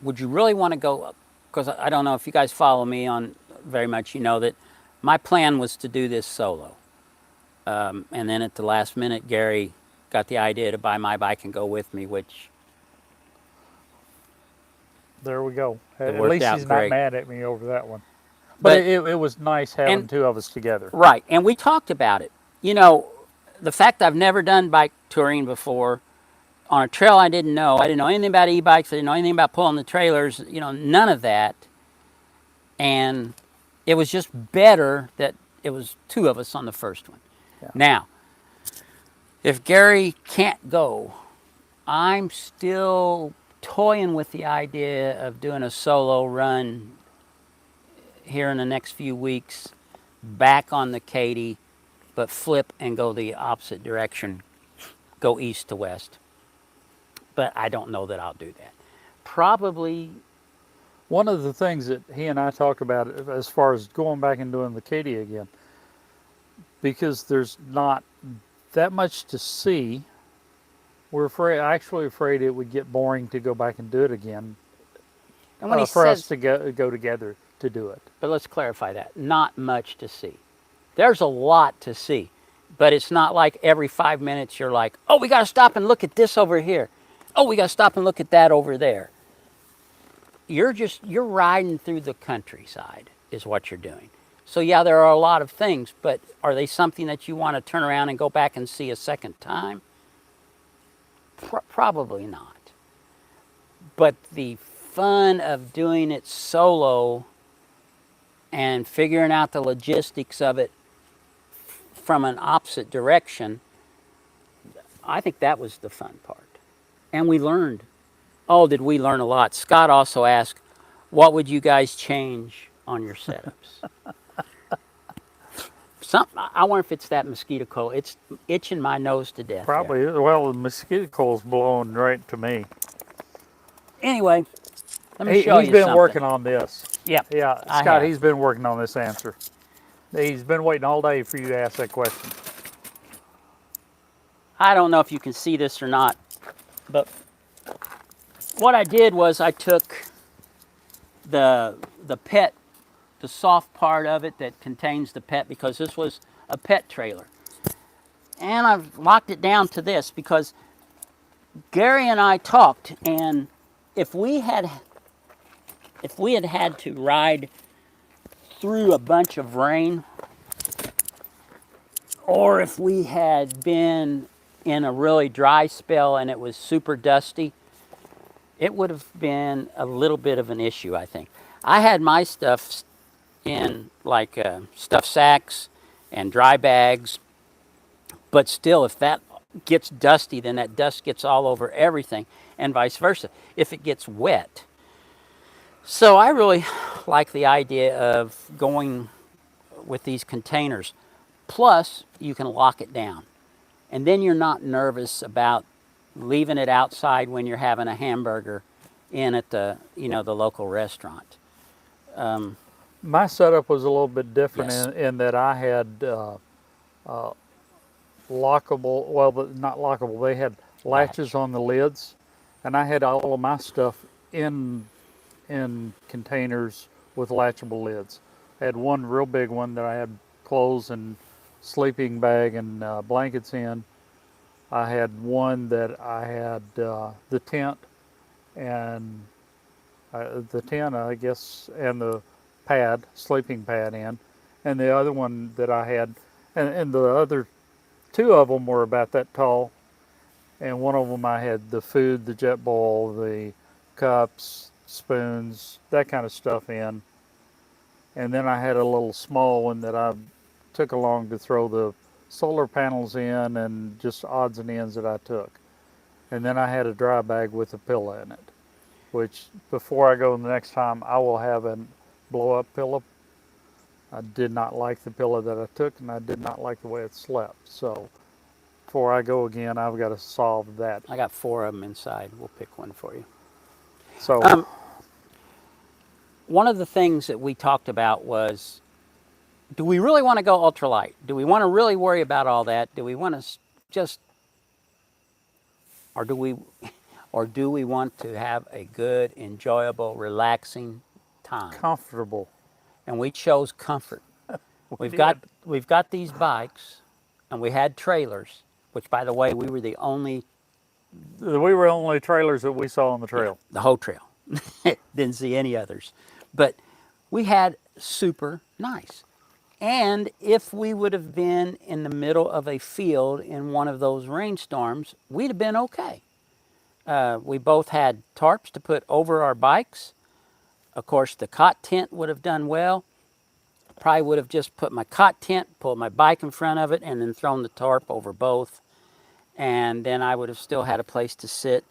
would you really want to go, because I don't know if you guys follow me on very much, that my plan was to do this solo. And then at the last minute, Garry got the idea to buy my bike and go with me, which There we go. it At worked least out he's not great. mad at me over that one. But But it was nice having and two of us together. right, and we talked about it. You know, the fact I've never done bike touring before on a trail I didn't know. I didn't know anything about e-bikes. I didn't know anything about pulling the trailers. You know, none of that. And it was just better that it was two of us on the first one. Yeah. Now, if Garry can't go, I'm still toying with the idea of doing a solo run here in the next few weeks, back on the Katy, but flip and go the opposite direction, go east to west. But I don't know that I'll do that. Probably, One of the things that he and I talked about as far as going back and doing the Katy again, because there's not that much to see, we're actually afraid it would get boring to go back and do it again. and when he For us says, to go together to do it. but let's clarify that, not much to see. There's a lot to see, but it's not like every 5 minutes you're like, oh, we got to stop and look at this over here. Oh, we got to stop and look at that over there. You're riding through the countryside is what you're doing. So yeah, there are a lot of things, but are they something that you want to turn around and go back and see a second time? Probably not. But the fun of doing it solo and figuring out the logistics of it from an opposite direction, I think that was the fun part. And we learned. Oh, did we learn a lot? Scott also asked, what would you guys change on your setups? I wonder if it's that mosquito coil. It's itching my nose to death. Probably. Well, the mosquito coil's blowing right to me. Anyway, let me show you He's been something. working on this. Yeah, Yeah, I Scott, have. he's been working on this answer. He's been waiting all day for you to ask that question. I don't know if you can see this or not, but what I did was I took the pet, the soft part of it that contains the pet, because this was a pet trailer. And I've locked it down to this because Garry and I talked, and if we had had to ride through a bunch of rain, or if we had been in a really dry spell and it was super dusty, it would have been a little bit of an issue, I think. I had my stuff in like stuff sacks and dry bags, but still, if that gets dusty, then that dust gets all over everything, and vice versa if it gets wet. So I really like the idea of going with these containers. Plus, you can lock it down, and then you're not nervous about leaving it outside when you're having a hamburger in at the the local restaurant. My setup was a little bit different Yes. in that I had lockable, well, but not lockable, they had latches on the lids, and I had all of my stuff in containers with latchable lids. I had one real big one that I had clothes and sleeping bag and blankets in. I had one that I had the tent and the tent, I guess, and the pad, sleeping pad in, and the other one that I had, and the other two of them were about that tall, and one of them I had the food, the jet bowl, the cups, spoons, that kind of stuff in, and then I had a little small one that I took along to throw the solar panels in and just odds and ends that I took. And then I had a dry bag with a pillow in it, which before I go the next time, I will have a blow-up pillow. I did not like the pillow that I took, and I did not like the way it slept. So before I go again, I've got to solve that. I got 4 of them inside. We'll pick one for you. So One of the things that we talked about was, do we really want to go ultralight? Do we want to really worry about all that? Do we want to just, or do we want to have a good, enjoyable, relaxing time? comfortable. And we chose comfort. We've got these bikes, and we had trailers, which, by the way, we were the only, We were the only trailers that we saw on the trail. the whole trail. Didn't see any others. But we had super nice. And if we would have been in the middle of a field in one of those rainstorms, we'd have been okay. We both had tarps to put over our bikes. Of course, the cot tent would have done well. Probably would have just put my cot tent, pulled my bike in front of it, and then thrown the tarp over both. And then I would have still had a place to sit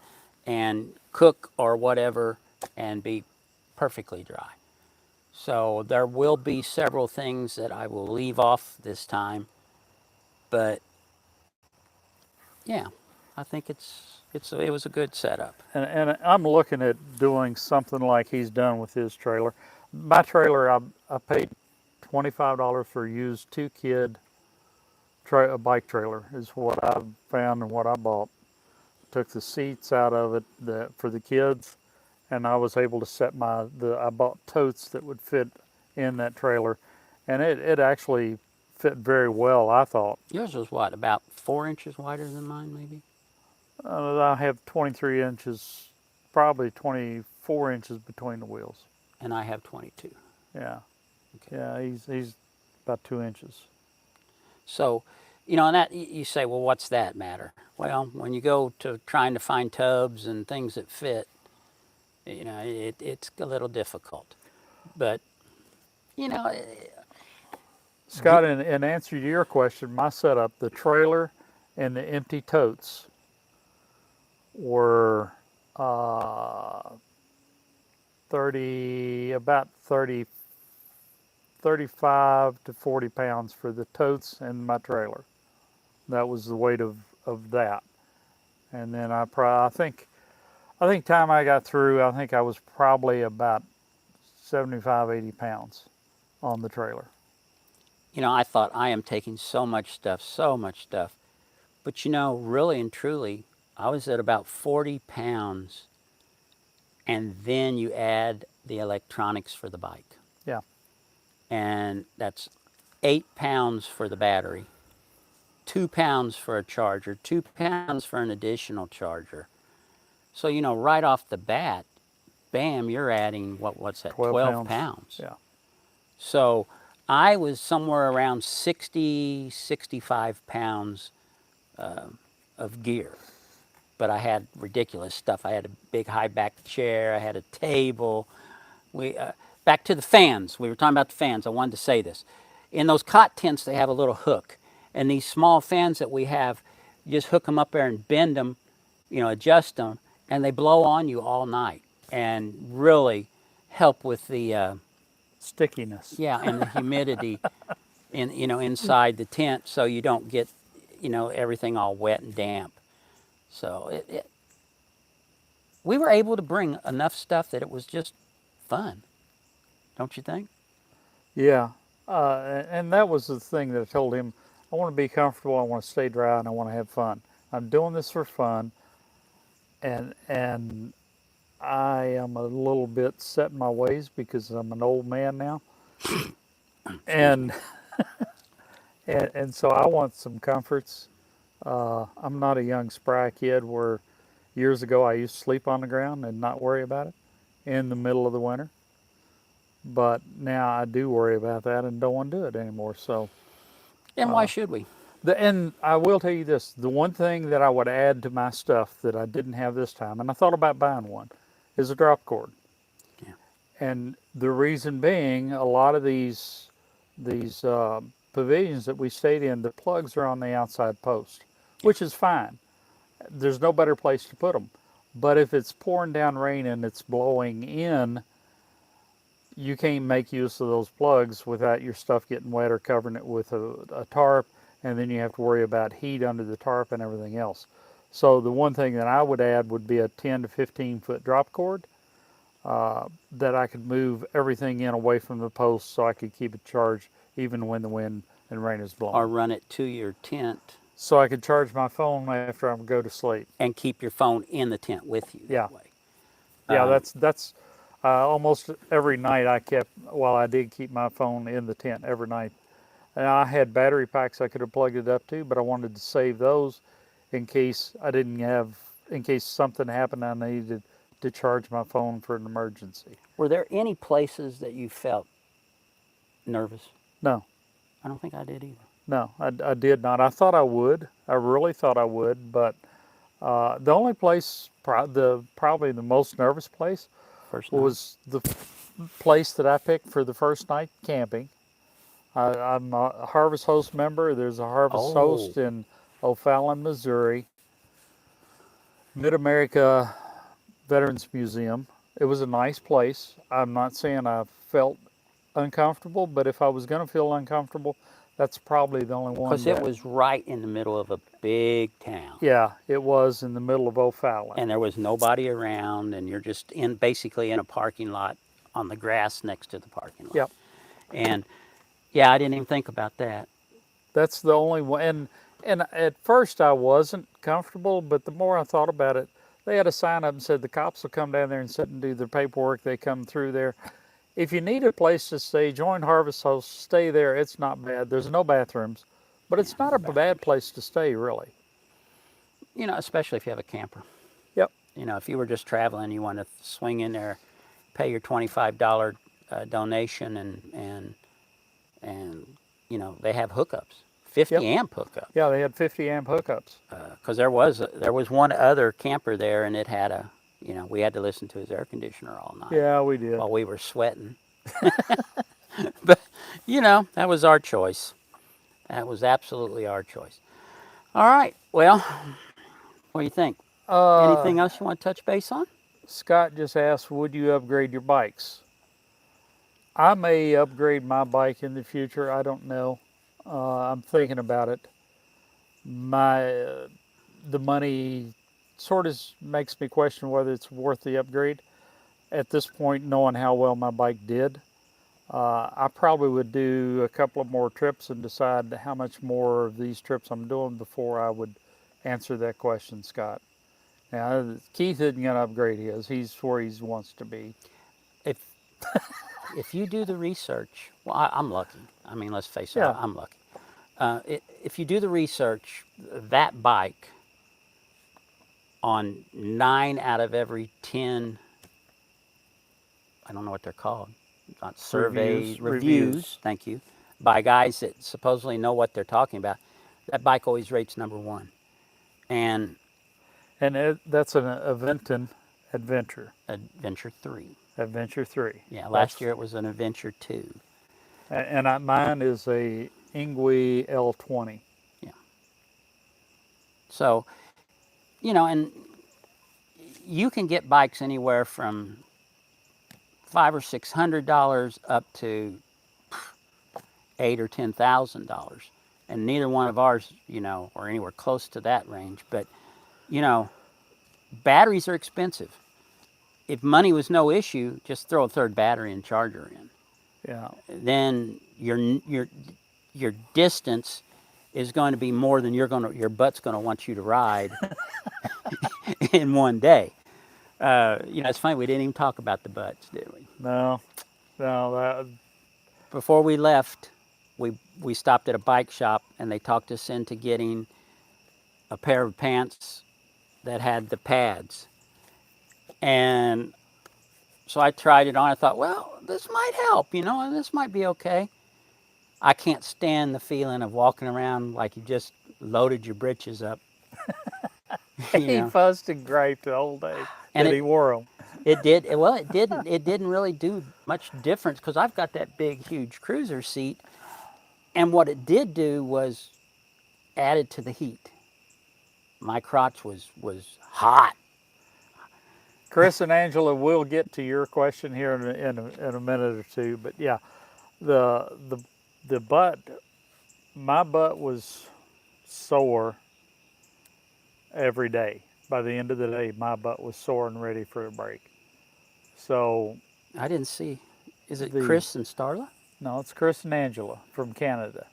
and cook or whatever and be perfectly dry. So there will be several things that I will leave off this time. But yeah, I think it was a good setup. And I'm looking at doing something like he's done with his trailer. My trailer, I paid $25 for a used 2-kid a bike trailer is what I found and what I bought. Took the seats out of it for the kids, and I was able to set I bought totes that would fit in that trailer, and it actually fit very well, I thought. Yours was what, about 4 inches wider than mine, maybe? I have 23 inches, probably 24 inches between the wheels. And I have 22. Yeah. Okay. Yeah, he's about 2 inches. So, and that you say, well, what's that matter? Well, when you go to trying to find tubs and things that fit, it's a little difficult. But, Scott, in answer to your question, my setup, the trailer and the empty totes were about 35 to 40 pounds for the totes and my trailer. That was the weight of that. And then I think time I got through, I think I was probably about 75, 80 pounds on the trailer. I thought I am taking so much stuff. But really and truly, I was at about 40 pounds, and then you add the electronics for the bike. Yeah. And that's 8 pounds for the battery, 2 pounds for a charger, 2 pounds for an additional charger. So, right off the bat, bam, you're adding, what's that, 12 pounds. Yeah. So I was somewhere around 60, 65 pounds of gear. But I had ridiculous stuff. I had a big high back chair. I had a table. Back to the fans. We were talking about the fans. I wanted to say this. In those cot tents, they have a little hook. And these small fans that we have, you just hook them up there and bend them, adjust them, and they blow on you all night and really help with the stickiness. Yeah, and the humidity inside the tent, so you don't get everything all wet and damp. So we were able to bring enough stuff that it was just fun, don't you think? Yeah, and that was the thing that I told him. I want to be comfortable, I want to stay dry, and I want to have fun. I'm doing this for fun, and I am a little bit set in my ways because I'm an old man now, and so I want some comforts. I'm not a young spry kid where years ago I used to sleep on the ground and not worry about it in the middle of the winter. But now I do worry about that and don't want to do it anymore. So, and why should we? And I will tell you this, the one thing that I would add to my stuff that I didn't have this time, and I thought about buying one, is a drop cord. Yeah. And the reason being, a lot of these pavilions that we stayed in, the plugs are on the outside post, which is fine. There's no better place to put them. But if it's pouring down rain and it's blowing in, you can't make use of those plugs without your stuff getting wet or covering it with a tarp, and then you have to worry about heat under the tarp and everything else. So the one thing that I would add would be a 10 to 15 foot drop cord that I could move everything in away from the post so I could keep it charged even when the wind and rain is blowing. Or run it to your tent. So I could charge my phone after I go to sleep. And keep your phone in the tent with you that way. Yeah, that's almost every night I did keep my phone in the tent every night. And I had battery packs I could have plugged it up to, but I wanted to save those in case in case something happened I needed to charge my phone for an emergency. Were there any places that you felt nervous? No, I don't think I did either. no, I did not. I thought I would. I really thought I would, but the only place, probably the most nervous place, First night. was the place that I picked for the first night camping. I'm a Harvest Host member. There's a Harvest Oh, Host in O'Fallon, Missouri, Mid America Veterans Museum. It was a nice place. I'm not saying I felt uncomfortable, but if I was going to feel uncomfortable, that's probably the only one because it that. was right in the middle of a big town. Yeah, it was in the middle of O'Fallon. And there was nobody around, and you're just basically in a parking lot on the grass next to the parking lot. Yep, And yeah, I didn't even think about that. that's the only one. And at first I wasn't comfortable, but the more I thought about it, they had a sign up and said the cops will come down there and sit and do their paperwork. They come through there. If you need a place to stay, join Harvest Host. Stay there. It's not bad. There's no bathrooms, but it's not a bad place to stay, really. You know, especially if you have a camper. Yep. You know, if you were just traveling, you want to swing in there, pay your $25 donation, and you know they have hookups, 50 Yep. amp hookup. Yeah, they had 50 amp hookups. Because there was one other camper there, and it had a, you know, we had to listen to his air conditioner all night Yeah, we did. while we were sweating. But you know, that was our choice. That was absolutely our choice. All right. Well, what do you think? Anything else you want to touch base on? Scott just asked, would you upgrade your bikes? I may upgrade my bike in the future. I don't know. I'm thinking about it. The money sort of makes me question whether it's worth the upgrade. At this point, knowing how well my bike did, I probably would do a couple of more trips and decide how much more of these trips I'm doing before I would answer that question, Scott. Now, Keith isn't going to upgrade his. He's where he wants to be. If if you do the research, well, I'm lucky. I mean, let's face it, Yeah. I'm lucky. If you do the research, that bike on 9 out of every 10, I don't know what they're called, not surveys, reviews, thank you, by guys that supposedly know what they're talking about, that bike always rates number one. And And that's an Aventon Adventure. Adventure 3. Adventure 3. Yeah, last year it was an Adventure 2. And mine is a Ingwe L20. Yeah. So, you know, and you can get bikes anywhere from $500 or $600 up to $8,000 or $10,000, and neither one of ours, you know, are anywhere close to that range. But, you know, batteries are expensive. If money was no issue, just throw a third battery and charger in. Yeah. Then your distance is going to be more than your butt's going to want you to ride in one day. You know, it's funny, we didn't even talk about the butts, did we? No. Before we left, we stopped at a bike shop and they talked us into getting a pair of pants that had the pads. And so I tried it on. I thought, well, this might help, you know, and this might be okay. I can't stand the feeling of walking around like you just loaded your britches up. He fussed and griped the whole day And that he wore them. It did. Well, it didn't. It didn't really do much difference because I've got that big, huge cruiser seat, and what it did do was added to the heat. My crotch was hot. Chris and Angela, we'll get to your question here in a minute or two. But yeah, the butt, my butt was sore every day. By the end of the day, my butt was sore and ready for a break. So I didn't see. Is it Chris and Starla? no, it's Chris and Angela from Canada.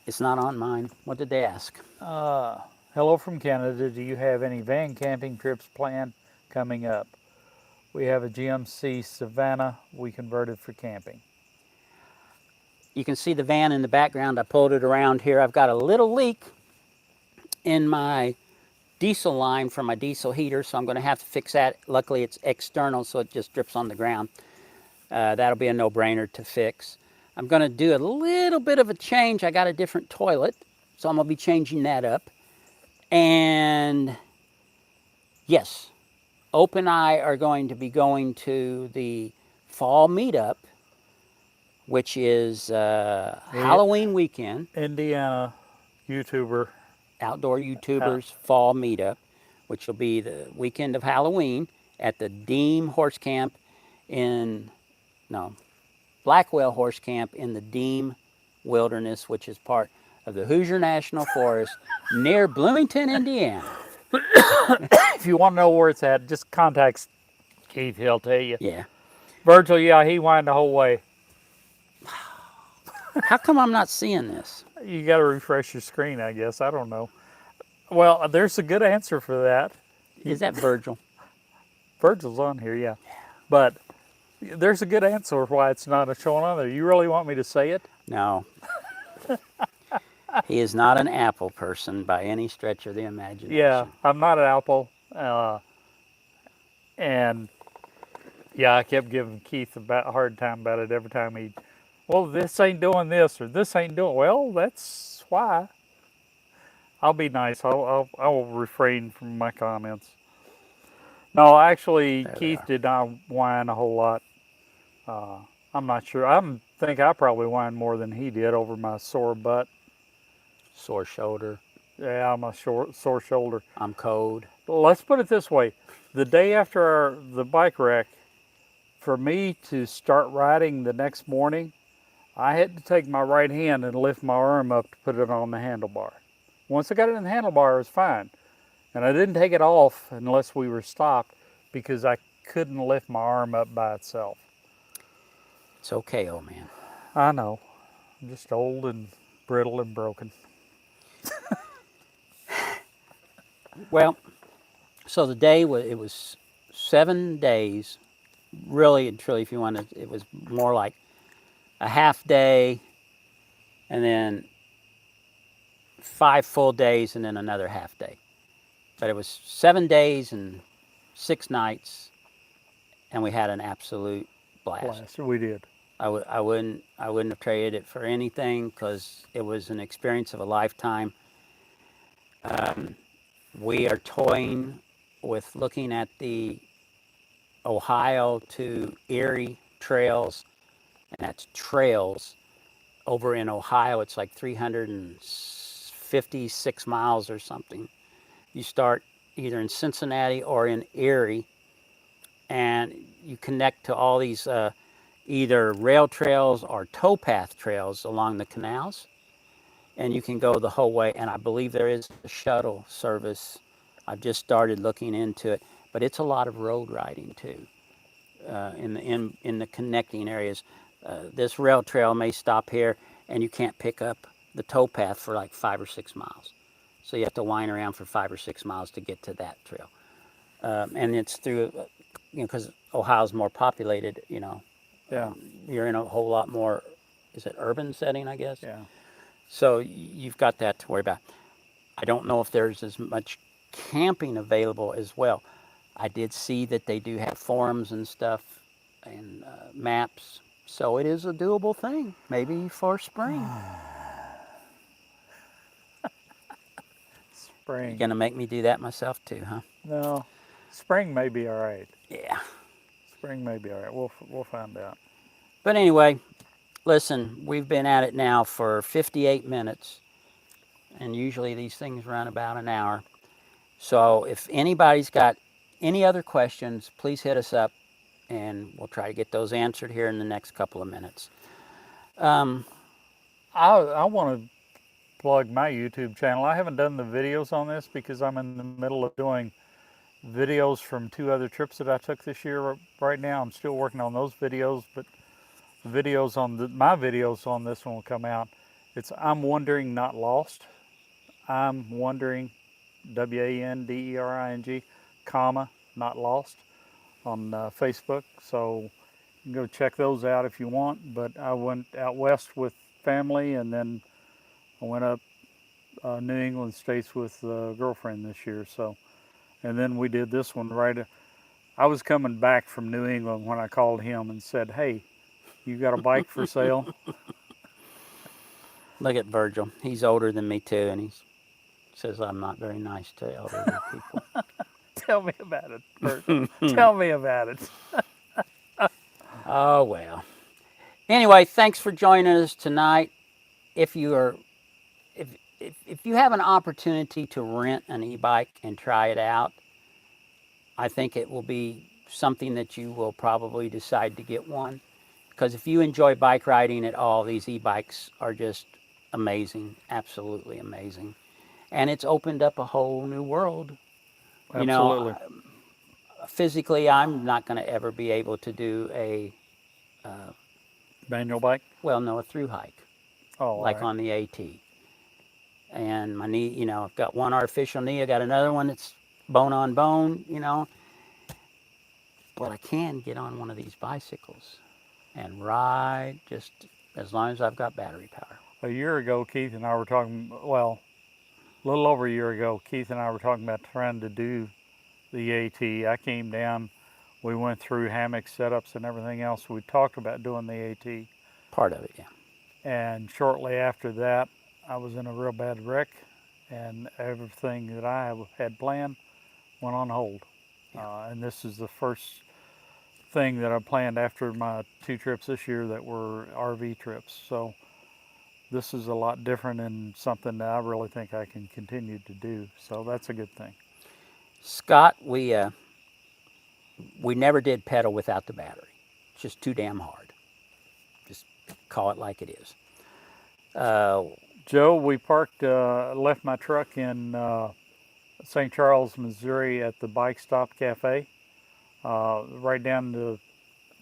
It's not on mine. What did they ask? Hello from Canada. Do you have any van camping trips planned coming up? We have a GMC Savannah we converted for camping. You can see the van in the background. I pulled it around here. I've got a little leak in my diesel line for my diesel heater, so I'm going to have to fix that. Luckily, it's external, so it just drips on the ground. That'll be a no-brainer to fix. I'm going to do a little bit of a change. I got a different toilet, so I'm going to be changing that up. And yes, Ope and I are going to be going to the fall meetup, which is Halloween weekend. Indiana YouTuber. Outdoor YouTubers fall meetup, which will be the weekend of Halloween at the Deem Horse Camp Blackwell Horse Camp in the Deem Wilderness, which is part of the Hoosier National Forest near Bloomington, Indiana. If you want to know where it's at, just contact Keith. He'll tell you. Yeah. Virgil, yeah, he whined the whole way. How come I'm not seeing this? You got to refresh your screen, I guess. I don't know. Well, there's a good answer for that. Is that Virgil? Virgil's on here, yeah. But there's a good answer why it's not showing on there. You really want me to say it? No. He is not an Apple person by any stretch of the imagination. Yeah, I'm not an Apple. And yeah, I kept giving Keith a hard time about it every time he, well, this ain't doing this or this ain't doing. Well, that's why. I'll be nice. I will refrain from my comments. No, actually, Keith did not whine a whole lot. I'm not sure. I think I probably whined more than he did over my sore butt. Sore shoulder. Yeah, my sore shoulder. I'm cold. Let's put it this way. The day after the bike wreck, for me to start riding the next morning, I had to take my right hand and lift my arm up to put it on the handlebar. Once I got it in the handlebar, it was fine. And I didn't take it off unless we were stopped because I couldn't lift my arm up by itself. It's okay, old man. I know. I'm just old and brittle and broken. Well, so the day it was 7 days, really and truly, if you want to, it was more like a half day and then 5 full days and then another half day. But it was 7 days and 6 nights, and we had an absolute blast. We did. I wouldn't have traded it for anything because it was an experience of a lifetime. We are toying with looking at the Ohio to Erie trails, and that's trails. Over in Ohio, it's like 356 miles or something. You start either in Cincinnati or in Erie, and you connect to all these either rail trails or towpath trails along the canals, and you can go the whole way. And I believe there is a shuttle service. I've just started looking into it, but it's a lot of road riding too in the connecting areas. This rail trail may stop here, and you can't pick up the towpath for like 5 or 6 miles. So you have to wind around for 5 or 6 miles to get to that trail. And it's through, because Ohio's more populated, Yeah. You're in a whole lot more, is it urban setting, I guess? Yeah. So you've got that to worry about. I don't know if there's as much camping available as well. I did see that they do have forums and stuff and maps. So it is a doable thing, maybe for spring. Spring. You're going to make me do that myself too, huh? No. Spring may be all right. Yeah. Spring may be all right. We'll find out. But anyway, listen, we've been at it now for 58 minutes, and usually these things run about an hour. So if anybody's got any other questions, please hit us up, and we'll try to get those answered here in the next couple of minutes. I want to plug my YouTube channel. I haven't done the videos on this because I'm in the middle of doing videos from 2 other trips that I took this year. Right now, I'm still working on those videos, but my videos on this one will come out. It's I'm Wandering, Not Lost. I'm Wandering, WANDERING, comma, not lost on Facebook. So you can go check those out if you want. But I went out west with family, and then I went up New England states with a girlfriend this year. So, and then we did this one right. I was coming back from New England when I called him and said, "Hey, you got a bike for sale?" Look at Virgil. He's older than me too, and he says I'm not very nice to elderly people. Tell me about it, Virgil. Tell me about it. Oh well. Anyway, thanks for joining us tonight. If you are, if you have an opportunity to rent an e-bike and try it out, I think it will be something that you will probably decide to get one. Because if you enjoy bike riding at all, these e-bikes are just amazing, absolutely amazing. And it's opened up a whole new world. You Absolutely. know, physically, I'm not going to ever be able to do a, Manual bike? well, no, a through hike, Oh, all like right. on the AT. And my knee, you know, I've got one artificial knee, I got another one that's bone on bone, you know. But I can get on one of these bicycles and ride just as long as I've got battery power. A year ago, Keith and I were talking, well, a little over a year ago, Keith and I were talking about trying to do the AT. I came down, we went through hammock setups and everything else. We talked about doing the AT. Part of it, yeah. And shortly after that, I was in a real bad wreck, and everything that I had planned went on hold. Yeah. And this is the first thing that I planned after my 2 trips this year that were RV trips. So this is a lot different and something that I really think I can continue to do. So that's a good thing. Scott, we never did pedal without the battery. It's just too damn hard. Just call it like it is. Joe, we left my truck in St. Charles, Missouri at the Bike Stop Cafe. Right down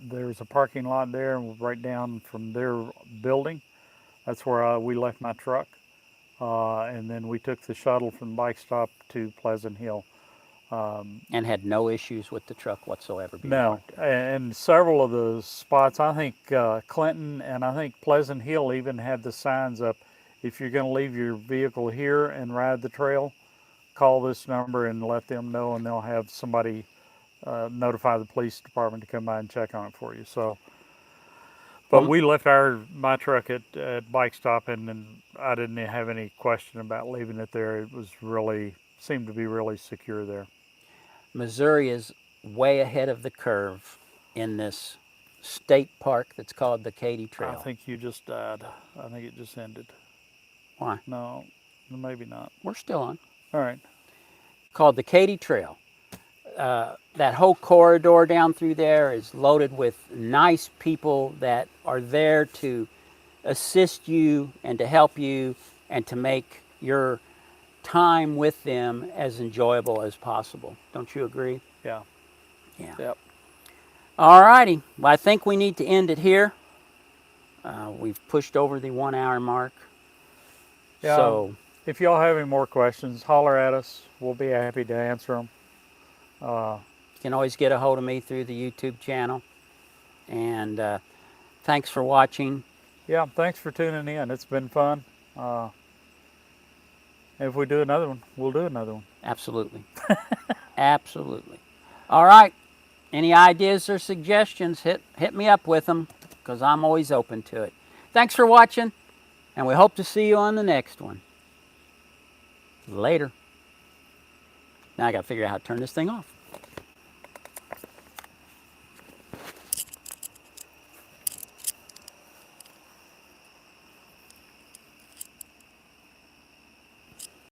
there's a parking lot there, and right down from their building. That's where we left my truck. And then we took the shuttle from Bike Stop to Pleasant Hill. And had no issues with the truck whatsoever being No, parked. and several of the spots, I think Clinton and I think Pleasant Hill even had the signs up. If you're going to leave your vehicle here and ride the trail, call this number and let them know, and they'll have somebody notify the police department to come by and check on it for you. So, but we left my truck at Bike Stop, and I didn't have any question about leaving it there. It was really seemed to be really secure there. Missouri is way ahead of the curve in this state park that's called the Katy I Trail. think you just died. I think it just ended. Why? No, maybe not. We're still on. All right. Called the Katy Trail. That whole corridor down through there is loaded with nice people that are there to assist you and to help you and to make your time with them as enjoyable as possible. Don't you agree? Yeah. Yeah. Yep. All righty. Well, I think we need to end it here. We've pushed over the 1 hour mark. Yeah. So If y'all have any more questions, holler at us. We'll be happy to answer them. you can always get a hold of me through the YouTube channel. And thanks for watching. Yeah. Thanks for tuning in. It's been fun. If we do another one, we'll do another one. Absolutely. Absolutely. All right. Any ideas or suggestions, hit me up with them, because I'm always open to it. Thanks for watching, and we hope to see you on the next one. Later. Now I got to figure out how to turn this thing off.